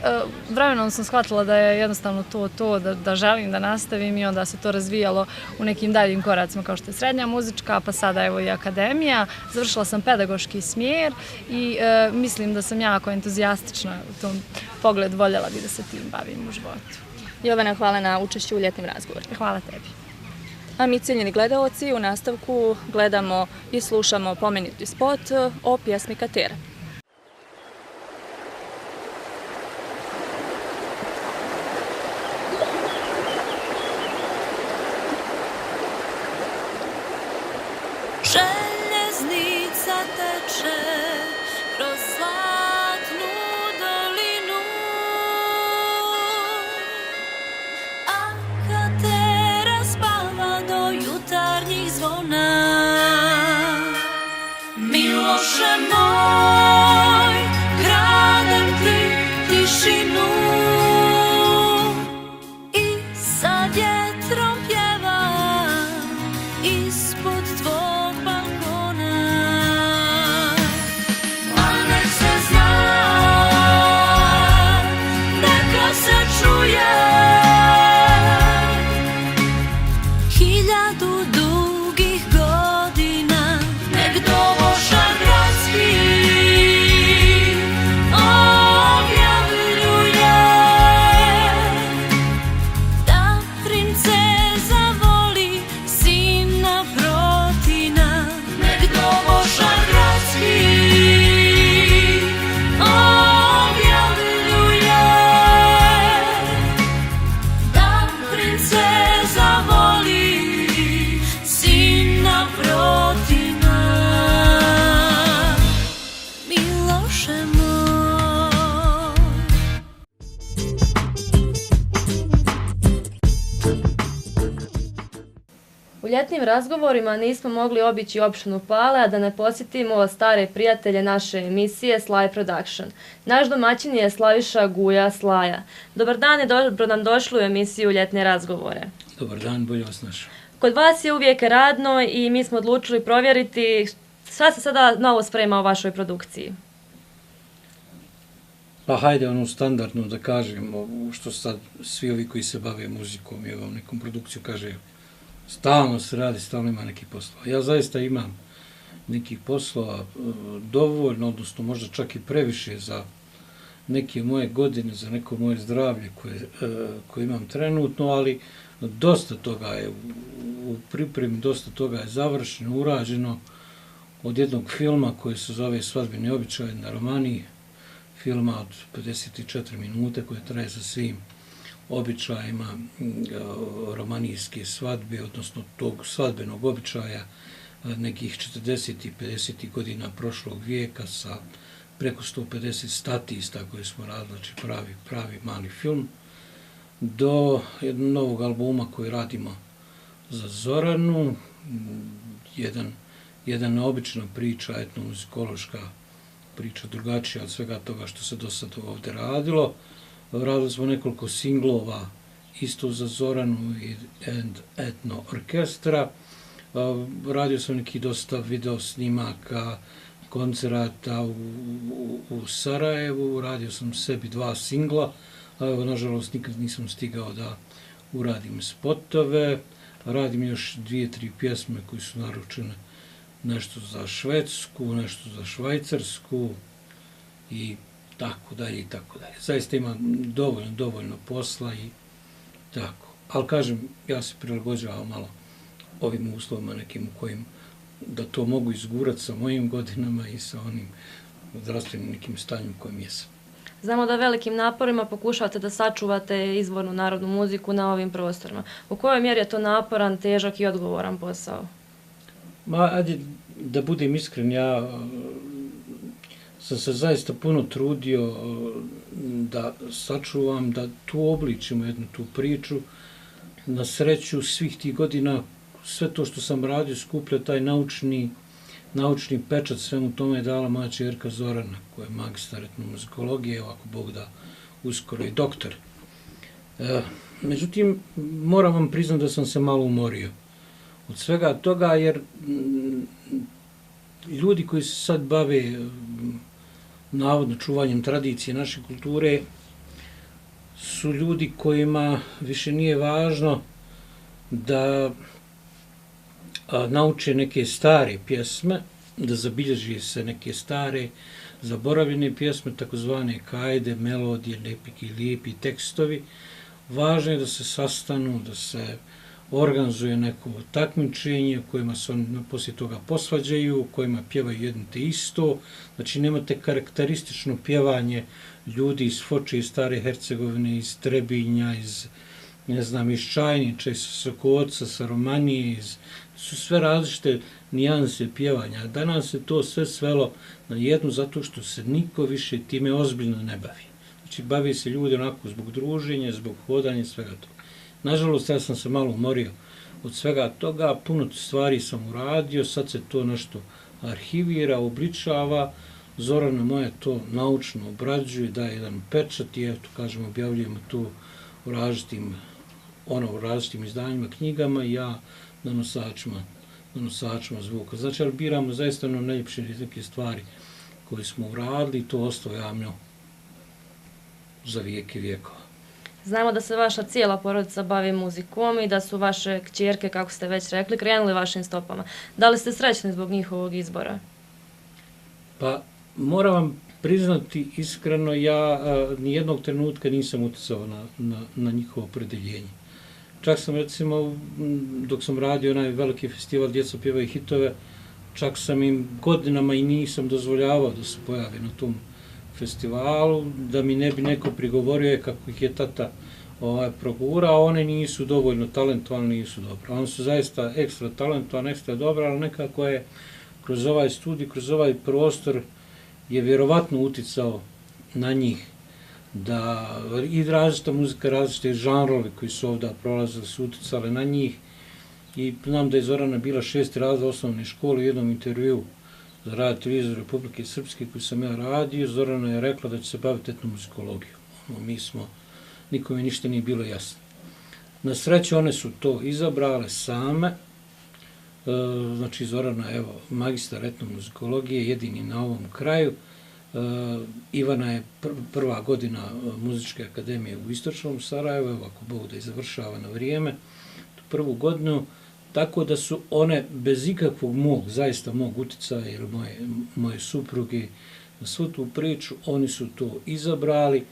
vremenom sam shvatila da je jednostavno to da želim da nastavim i onda se to razvijalo u nekim daljim koracima kao što je srednja muzička, pa sada evo i akademija. Završila sam pedagoški smjer i mislim da sam jako entuzijastična u tom pogledu, voljela bi da se tim bavim u životu. Jovana, hvala na učešću u ljetnim razgovorima. Hvala tebi. A mi, cijenjeni gledaoci, u nastavku gledamo i slušamo pomenuti spot o pjesmi Katera. Željeznica teče kroz zlatnu dolinu, a Katera spava do jutarnjih zvona. Miloše moj, kradem ti tišinu i sa vjetrom pjevam ispod tvog balkona. A nek se zna, neka se čuje, 1000 dugih godina, nek dobožan gradski objavljuje da princeza voli sina Protina. Nek dobožan gradski objavljuje da princeza voli sina Protina. Miloše moj. U ljetnim razgovorima nismo mogli obići opštinu Pale, a da ne posjetimo stare prijatelje naše emisije Slaj Production. Naš domaćin je Slaviša Guja Slaja. Dobar dan i dobro nam došli u emisiju Ljetne razgovore. Dobar dan, bolje vas našao. Kod vas je uvijek radno i mi smo odlučili provjeriti šta se sada novo sprema u vašoj produkciji. Pa hajde ono standardno da kažemo, što sad svi ovi koji se bave muzikom i ovom nekom produkciju kaže, stalno se radi, stalno ima nekih poslova. Ja zaista imam nekih poslova dovoljno, odnosno možda čak i previše za neke moje godine, za neko moje zdravlje koje imam trenutno, ali dosta toga je u pripremi, dosta toga je završeno, urađeno od jednog filma koji se zove Svadbeni običaj na Romaniji, filma od 54 minute koje traje sa svim običajima romanijske svadbe, odnosno tog svadbenog običaja nekih 40. i 50. godina prošlog vijeka sa preko 150 statista koje smo radili, znači pravi mali film, do jednog novog albuma koji radimo za Zoranu, jedna neobična priča, etnomuzikološka priča, drugačija od svega toga što se do sada ovdje radilo. Radili smo nekoliko singlova isto za Zoranu i etno orkestra. Radio sam neki dosta video snimaka, koncerata u Sarajevu, radio sam sebi 2 singla, a evo, nažalost, nikad nisam stigao da uradim spotove, radim još 2-3 pjesme koje su naručene, nešto za Švedsku, nešto za Švajcarsku i tako dalje i tako dalje. Zaista imam dovoljno posla i tako. Ali kažem, ja se prilagođavam malo ovim uslovima nekim u kojim da to mogu izgurati sa mojim godinama i sa onim zdravstvenim nekim stanjem u kojem jesam. Znamo da velikim naporima pokušavate da sačuvate izvornu narodnu muziku na ovim prostorima. U kojoj mjeri je to naporan, težak i odgovoran posao? Ajde, da budem iskren, ja sam se zaista puno trudio da sačuvam, da tu obličimo jednu tu priču. Na sreću svih tih godina, sve to što sam radio, skuplja taj naučni pečat svemu tome je dala moja ćerka Zorana, koja je magistar etnomuzikologije, ako Bog da, uskoro i doktor. Međutim, moram vam priznati da sam se malo umorio od svega toga, jer ljudi koji se sad bave navodno čuvanjem tradicije naše kulture su ljudi kojima više nije važno da nauče neke stare pjesme, da zabilježi se neke stare zaboravljene pjesme, takozvane kajde, melodije, neki lijepi tekstovi. Važno je da se sastanu, da se organizuje neko takmičenje u kojima se oni poslije toga posvađaju, u kojima pjevaju jedno te isto. Znači nemate karakteristično pjevanje ljudi iz Foče, iz Stare Hercegovine, iz Trebinja, iz Čajniča, iz Sokoca, sa Romanije, su sve različite nijanse pjevanja. Danas se to sve svelo na jednu zato što se niko više time ozbiljno ne bavi. Znači bavi se ljudi onako zbog druženja, zbog hodanja i svega toga. Nažalost, ja sam se malo umorio od svega toga, puno stvari sam uradio, sad se to nešto arhivira, obličava, Zorana moja to naučno obrađuje, daje jedan pečat i eto, kažem, objavljujemo to u različitim izdanjima, knjigama i ja na nosačima zvuka. Znači, ali biramo zaista najljepše neke stvari koje smo uradili i to ostao javno za vijeke vijekova. Znamo da se vaša cijela porodica bavi muzikom i da su vaše kćerke, kako ste već rekli, krenuli vašim stopama. Da li ste srećni zbog njihovog izbora? Pa, moram vam priznati iskreno, ja nijednog trenutka nisam uticao na njihovo opredeljenje. Čak sam, recimo, dok sam radio onaj veliki festival Djeca pjevaju hitove, čak sam im godinama i nisam dozvoljavao da se pojave na tom festivalu, da mi ne bi neko prigovorio kako ih je tata progura, a one nisu dovoljno talentovane, nisu dobro. Oni su zaista ekstra talentovane, ekstra dobro, ali nekako je kroz ovaj studij, kroz ovaj prostor je vjerovatno uticao na njih da i različita muzika, različite žanrovi koji su ovdje prolazili su uticali na njih i znam da je Zorana bila 6. razred osnovne škole u jednom intervju za Radio televiziju Republike Srpske koji sam ja radio. Zorana je rekla da će se baviti etnomuzikologijom. Nikome ništa nije bilo jasno. Na sreću one su to izabrale same. Znači Zorana, evo, magistar etnomuzikologije, jedini na ovom kraju. Ivana je prva godina Muzičke akademije u Istočnom Sarajevu, evo ako Bog da je završava na vrijeme, tu prvu godinu, tako da su one bez ikakvog zaista mog uticaja ili moje supruge na svu tu priču, oni su to izabrali.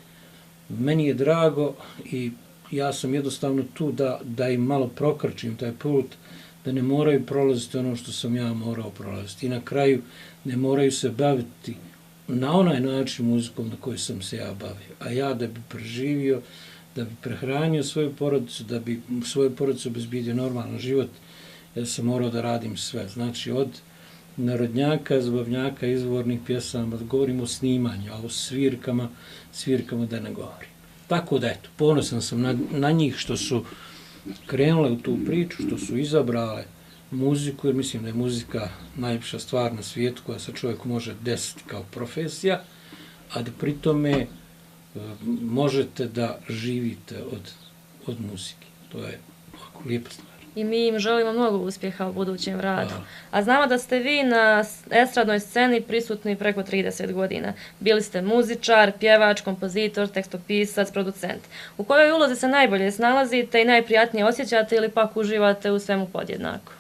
Meni je drago i ja sam jednostavno tu da im malo prokrčim taj put, da ne moraju prolaziti ono što sam ja morao prolaziti. I na kraju ne moraju se baviti na onaj način muzikom na koji sam se ja bavio. A ja da bi preživio, da bi prehranio svoju porodicu, da bi svoju porodicu obezbijedio normalan život, ja sam morao da radim sve. Znači od narodnjaka, zabavnjaka, izvornih pjesama, da govorimo o snimanju, a o svirkama da ne govorim. Tako da eto, ponosan sam na njih što su krenule u tu priču, što su izabrale muziku, jer mislim da je muzika najljepša stvar na svijetu koja se čovjeku može desiti kao profesija, a da pri tome možete da živite od muzike. To je ovako lijepa stvar. i mi im želimo mnogo uspjeha u budućem radu. A znamo da ste vi na estradnoj sceni prisutni preko 30 godina. Bili ste muzičar, pjevač, kompozitor, tekstopisac, producent. U kojoj ulozi se najbolje snalazite i najprijatnije osjećate ili pak uživate u svemu podjednako?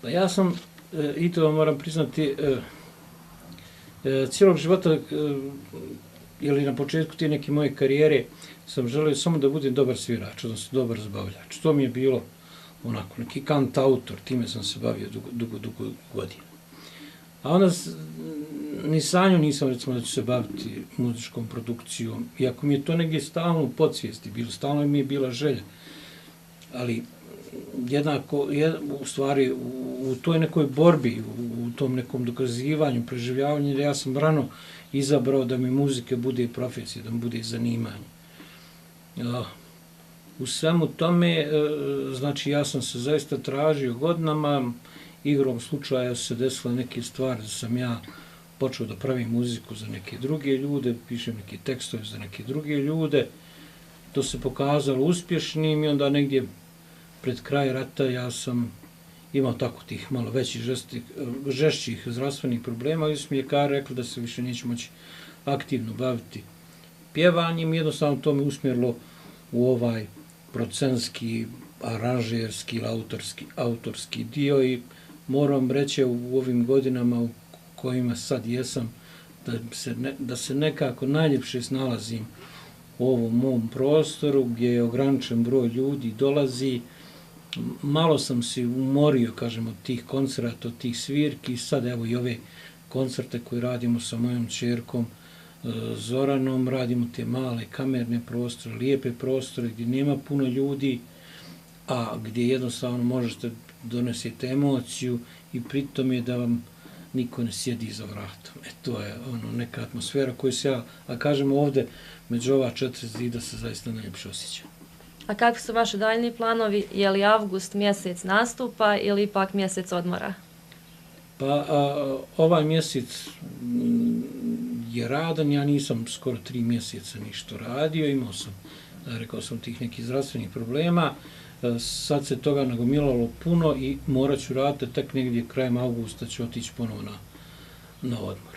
Pa ja sam, i to vam moram priznati, cijelog života, ili na početku te neke moje karijere, sam želio samo da budem dobar svirač, odnosno dobar zabavljač. To mi je bilo onako, neki kantautor, time sam se bavio dugo godina. A onda ni sanju nisam, recimo, da ću se baviti muzičkom produkcijom, iako mi je to negdje stalno u podsvijesti bilo, stalno mi je bila želja. Ali jednako, u stvari, u toj nekoj borbi, u tom nekom dokazivanju, preživljavanju, ja sam rano izabrao da mi muzika bude profesija, da mi bude zanimanje. U svemu tome, znači, ja sam se zaista tražio godinama, igrom slučaja se desile neke stvari da sam ja počeo da pravim muziku za neke druge ljude, pišem neke tekstove za neke druge ljude. To se pokazalo uspješnim i onda negdje pred kraj rata ja sam imao tako tih malo većih, žešćih zdravstvenih problema i su mi ljekari rekli da se više neću moći aktivno baviti pjevanjem. Jednostavno to me usmjerilo u ovaj producentski, aranžerski ili autorski dio i moram reći u ovim godinama u kojima sad jesam da se nekako najljepše snalazim u ovom mom prostoru gdje je ograničen broj ljudi dolazi. Malo sam se umorio, kažem, od tih koncerata, od tih svirki. Sad evo i ove koncerte koje radimo sa mojom ćerkom Zoranom, radimo te male kamerne prostore, lijepe prostore gdje nema puno ljudi, a gdje jednostavno možete donesete emociju i pritom je da vam niko ne sjedi iza vratom. To je neka atmosfera koju se ja, a kažem ovdje, među ova 4 zida se zaista najljepše osjeća. A kakvi su vaši daljni planovi? Je li avgust mjesec nastupa ili ipak mjesec odmora? Pa ovaj mjesec je radan, ja nisam skoro 3 mjeseca ništa radio, imao sam, rekao sam, tih nekih zdravstvenih problema, sad se toga nagomilalo puno i morat ću raditi, tek negdje krajem avgusta ću otići ponovo na odmor.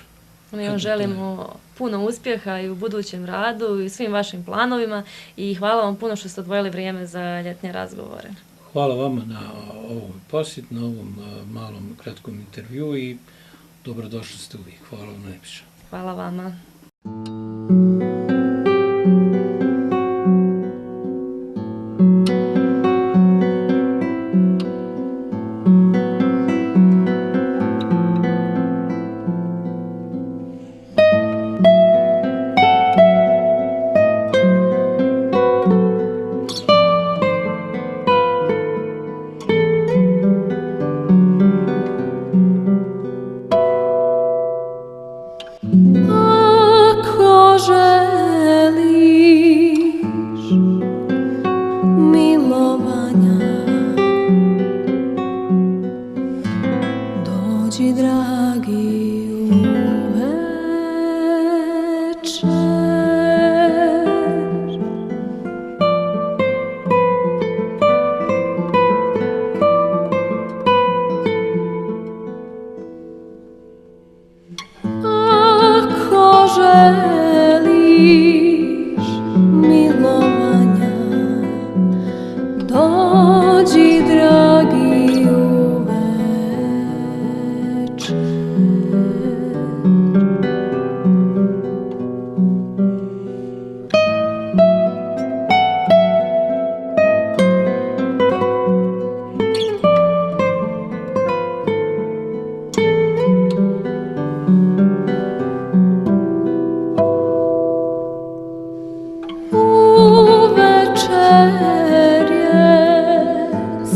Mi vam želimo puno uspjeha i u budućem radu i svim vašim planovima i hvala vam puno što ste odvojili vrijeme za ljetne razgovore. Hvala vama na ovom posjetu, na ovom malom kratkom intervju i dobrodošli ste uvijek. Hvala vam najviše. Hvala vama.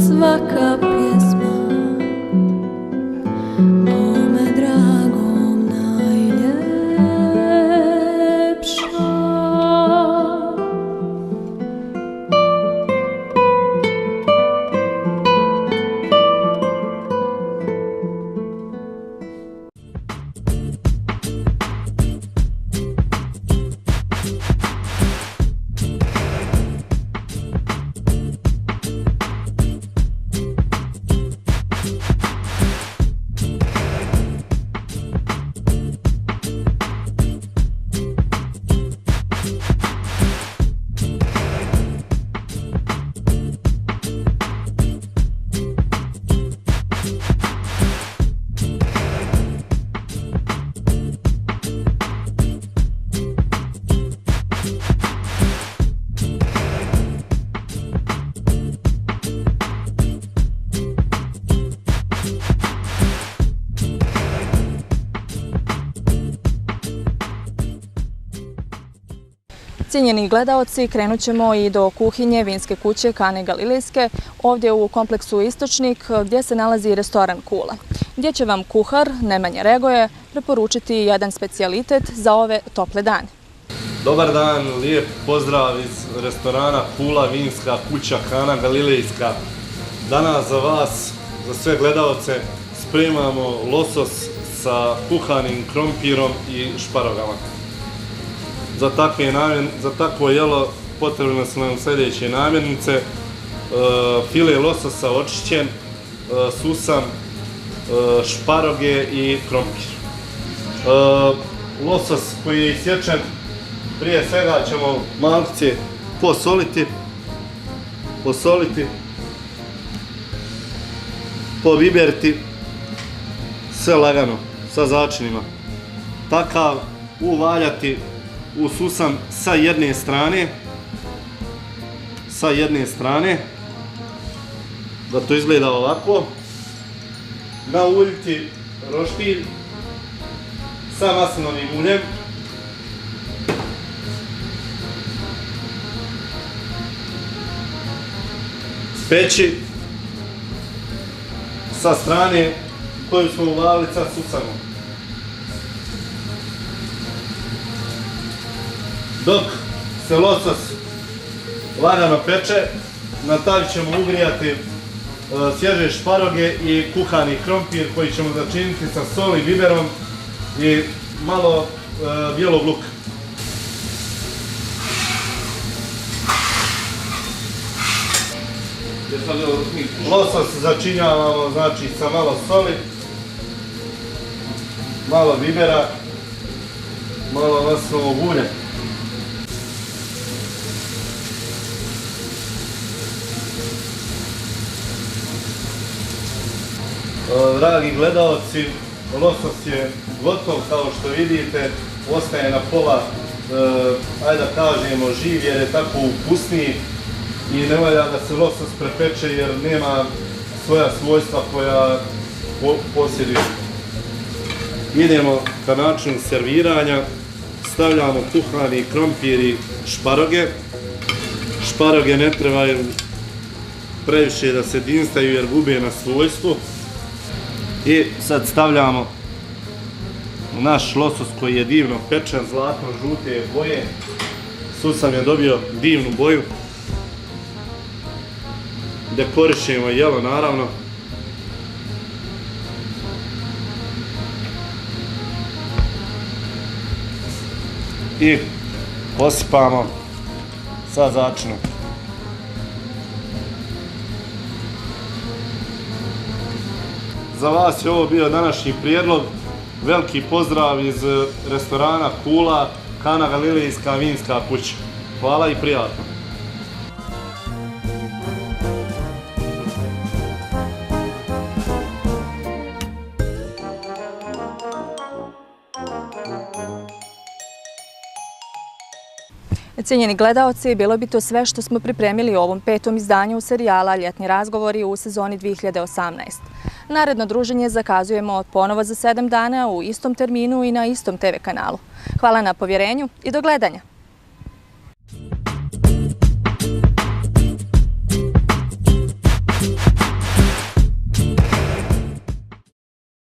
Svaka pjesma mome Cijenjeni gledaoci, krenut ćemo i do kuhinje vinske kuće Kane Galilejske, ovdje u kompleksu Istočnik gdje se nalazi restoran Kula, gdje će vam kuhar Nemanja Regoje preporučiti jedan specijalitet za ove tople dane. Dobar dan, lijep pozdrav iz restorana Kula, vinska kuća Kana Galilejska. Danas za vas, za sve gledaoce, spremamo losos sa kuhanim krompirom i šparogama. Za takvo jelo potrebne su nam sljedeće namirnice: file lososa očišćen, susan, šparoge i krompir. Losos koji je isječen, prije svega ćemo malce posoliti, pobiberiti, sve lagano, sa začinima. Takav uvaljati u susan sa jedne strane, da to izgleda ovako. Nauljiti roštilj sa maslinovim uljem. Peći sa strane koju smo uvalili sa susanom. Dok se losos lagano peče, na tavi ćemo ugrijati svježe šparoge i kuhani krompir koji ćemo začiniti sa soli, biberom i malo bijelog luka. Losos začinjavamo znači sa malo soli, malo bibera, malo maslinovog ulja. Dragi gledaoci, losos je gotov, kao što vidite, ostaje na pola, ajde da kažemo, živ jer je tako ukusniji i ne valja da se losos prepeče jer nema svoja svojstva koja posjeduje. Idemo ka načinu serviranja, stavljamo kuhani krompir i šparoge. Šparoge ne trebaju previše da se dinstaju jer gube na svojstvu. I sad stavljamo naš losos koji je divno pečen, zlatno žute boje. Susan je dobio divnu boju. Dekorišemo jelo naravno. I posipamo sa začinom. Za vas je ovo bio današnji prijedlog. Veliki pozdrav iz restorana Kula, Kana Galilejska vinska kuća. Hvala i prijatno. Cijenjeni gledaoci, bilo bi to sve što smo pripremili u ovom 5. izdanju serijala Ljetni razgovori u sezoni 2018. Naredno druženje zakazujemo ponovo za 7 dana u istom terminu i na istom TV kanalu. Hvala na povjerenju i do gledanja!